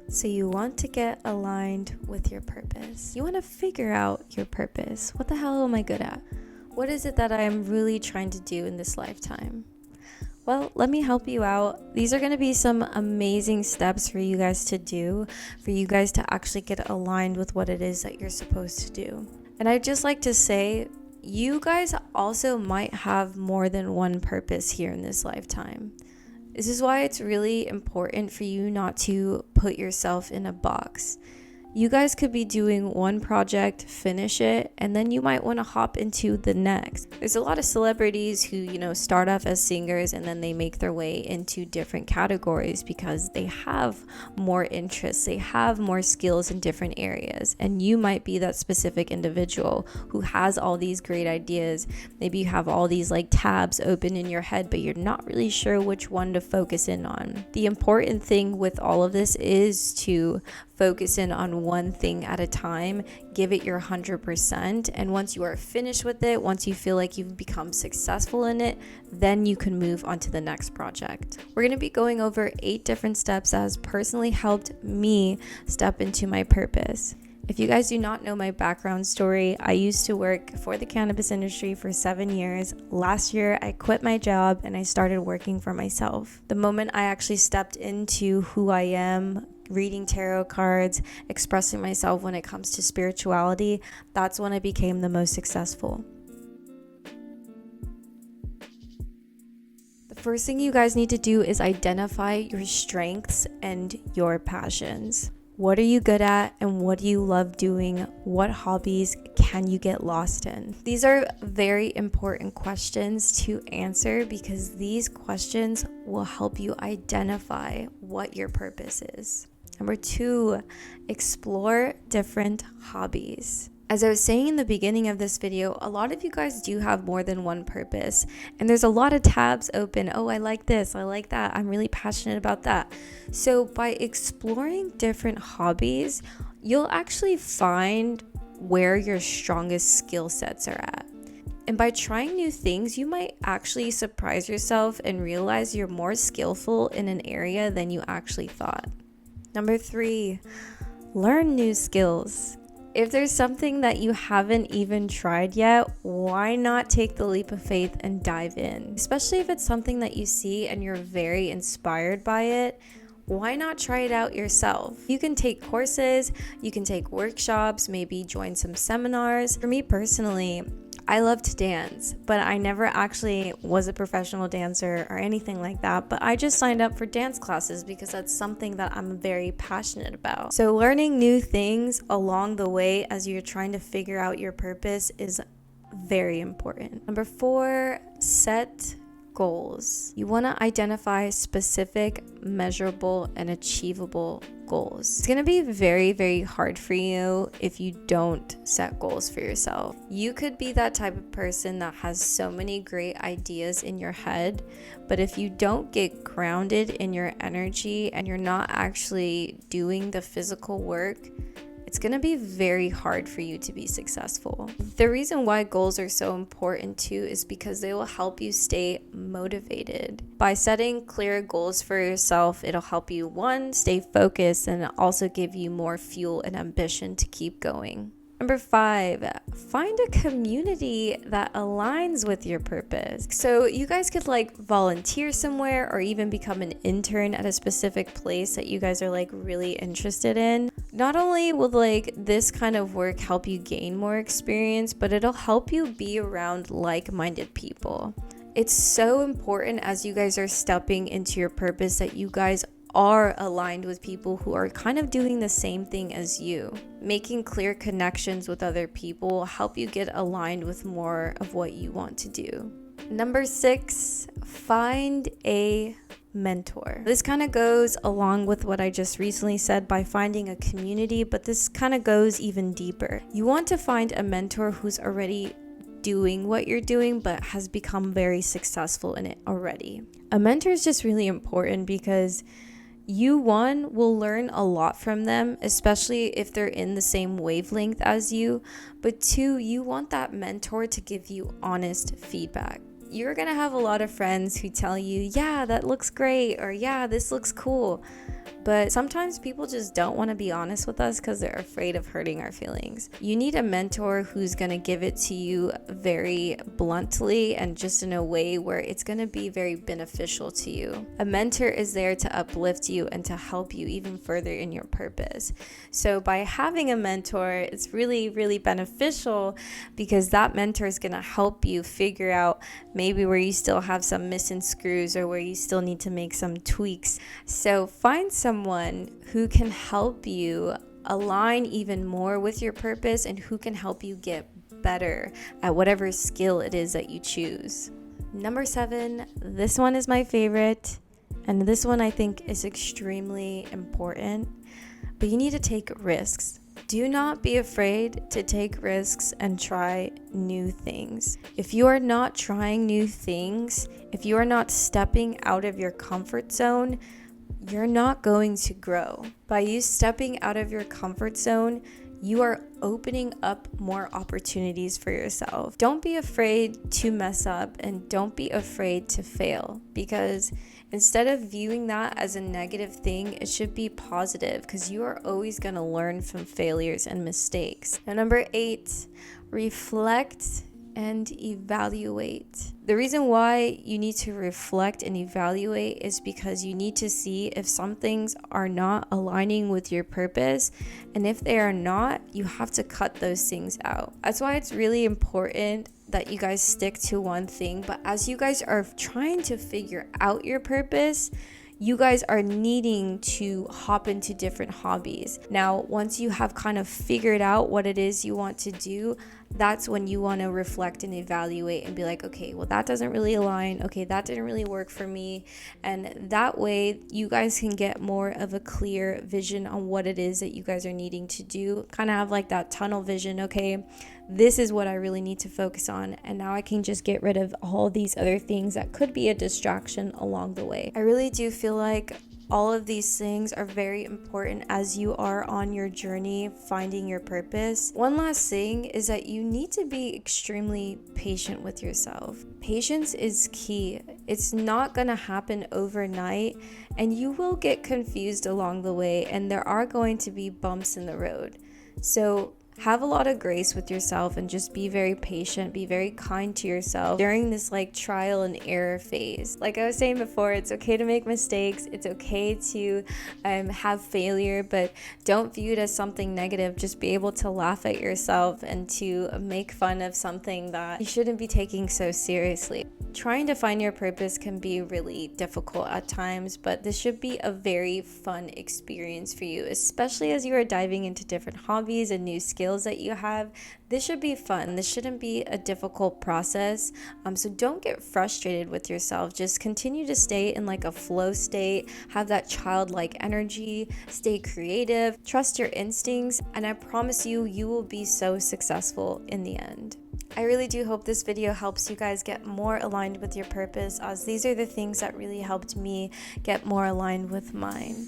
So you want to get aligned with your purpose. You want to figure out your purpose. What the hell am I good at? What is it that I'm really trying to do in this lifetime? Well, let me help you out. These are going to be some amazing steps for you guys to do, for you guys to actually get aligned with what it is that you're supposed to do. And I'd just like to say, you guys also might have more than one purpose here in this lifetime. This is why it's really important for you not to put yourself in a box. You guys could be doing one project, finish it, and then you might want to hop into the next. There's a lot of celebrities who, start off as singers and then they make their way into different categories because they have more interests, they have more skills in different areas. And you might be that specific individual who has all these great ideas. Maybe you have all these tabs open in your head, but you're not really sure which one to focus in on. The important thing with all of this is to focus in on one thing at a time, give it your 100%, and once you are finished with it, once you feel like you've become successful in it, then you can move on to the next project. We're going to be going over 8 different steps that has personally helped me step into my purpose. If you guys do not know my background story, I used to work for the cannabis industry for 7 years. Last year, I quit my job and I started working for myself. The moment I actually stepped into who I am, reading tarot cards, expressing myself when it comes to spirituality, that's when I became the most successful. The first thing you guys need to do is identify your strengths and your passions. What are you good at and what do you love doing? What hobbies can you get lost in? These are very important questions to answer because these questions will help you identify what your purpose is. Number 2, explore different hobbies. As I was saying in the beginning of this video, a lot of you guys do have more than one purpose, and there's a lot of tabs open. Oh, I like this, I like that, I'm really passionate about that. So by exploring different hobbies, you'll actually find where your strongest skill sets are at. And by trying new things, you might actually surprise yourself and realize you're more skillful in an area than you actually thought. Number 3, learn new skills. If there's something that you haven't even tried yet, why not take the leap of faith and dive in? Especially if it's something that you see and you're very inspired by it, why not try it out yourself? You can take courses, you can take workshops, maybe join some seminars. For me personally, I love to dance, but I never actually was a professional dancer or anything like that, but I just signed up for dance classes because that's something that I'm very passionate about. So learning new things along the way as you're trying to figure out your purpose is very important. Number 4, set goals. You want to identify specific, measurable, and achievable goals. It's going to be very, very hard for you if you don't set goals for yourself. You could be that type of person that has so many great ideas in your head, but if you don't get grounded in your energy and you're not actually doing the physical work, it's going to be very hard for you to be successful. The reason why goals are so important too is because they will help you stay motivated. By setting clear goals for yourself, it'll help you, 1, stay focused, and also give you more fuel and ambition to keep going. Number 5, find a community that aligns with your purpose. So you guys could volunteer somewhere or even become an intern at a specific place that you guys are really interested in. Not only will this kind of work help you gain more experience, but it'll help you be around like-minded people. It's so important as you guys are stepping into your purpose that you guys are aligned with people who are kind of doing the same thing as you. Making clear connections with other people will help you get aligned with more of what you want to do. Number 6, find a mentor. This kind of goes along with what I just recently said by finding a community, but this kind of goes even deeper. You want to find a mentor who's already doing what you're doing but has become very successful in it already. A mentor is just really important because you, 1, will learn a lot from them, especially if they're in the same wavelength as you, but 2, you want that mentor to give you honest feedback. You're gonna have a lot of friends who tell you, yeah, that looks great, or yeah, this looks cool, But sometimes people just don't want to be honest with us because they're afraid of hurting our feelings. You need a mentor who's going to give it to you very bluntly and just in a way where it's going to be very beneficial to you. A mentor is there to uplift you and to help you even further in your purpose. So by having a mentor, it's really, really beneficial because that mentor is going to help you figure out maybe where you still have some missing screws or where you still need to make some tweaks. So find someone who can help you align even more with your purpose and who can help you get better at whatever skill it is that you choose. Number 7, this one is my favorite, and this one I think is extremely important, but you need to take risks. Do not be afraid to take risks and try new things. If you are not trying new things, if you are not stepping out of your comfort zone, you're not going to grow. By you stepping out of your comfort zone, you are opening up more opportunities for yourself. Don't be afraid to mess up and don't be afraid to fail, because instead of viewing that as a negative thing, it should be positive because you are always going to learn from failures and mistakes. Now, number 8, reflect and evaluate. The reason why you need to reflect and evaluate is because you need to see if some things are not aligning with your purpose, and if they are not, you have to cut those things out. That's why it's really important that you guys stick to one thing, but as you guys are trying to figure out your purpose, you guys are needing to hop into different hobbies. Now, once you have kind of figured out what it is you want to do, that's when you want to reflect and evaluate and be like, okay, well, that doesn't really align. Okay, that didn't really work for me. And that way you guys can get more of a clear vision on what it is that you guys are needing to do. Kind of have like that tunnel vision. Okay, this is what I really need to focus on. And now I can just get rid of all these other things that could be a distraction along the way. I really do feel like all of these things are very important as you are on your journey finding your purpose. One last thing is that you need to be extremely patient with yourself. Patience is key. It's not going to happen overnight, and you will get confused along the way, and there are going to be bumps in the road. So have a lot of grace with yourself and just be very patient, be very kind to yourself during this like trial and error phase. Like I was saying before, it's okay to make mistakes. It's okay to have failure, but don't view it as something negative. Just be able to laugh at yourself and to make fun of something that you shouldn't be taking so seriously. Trying to find your purpose can be really difficult at times, but this should be a very fun experience for you, especially as you are diving into different hobbies and new skills that you have. This should be fun. This shouldn't be a difficult process. So don't get frustrated with yourself. Just continue to stay in like a flow state, have that childlike energy, stay creative, trust your instincts, and I promise you, you will be so successful in the end. I really do hope this video helps you guys get more aligned with your purpose, as these are the things that really helped me get more aligned with mine.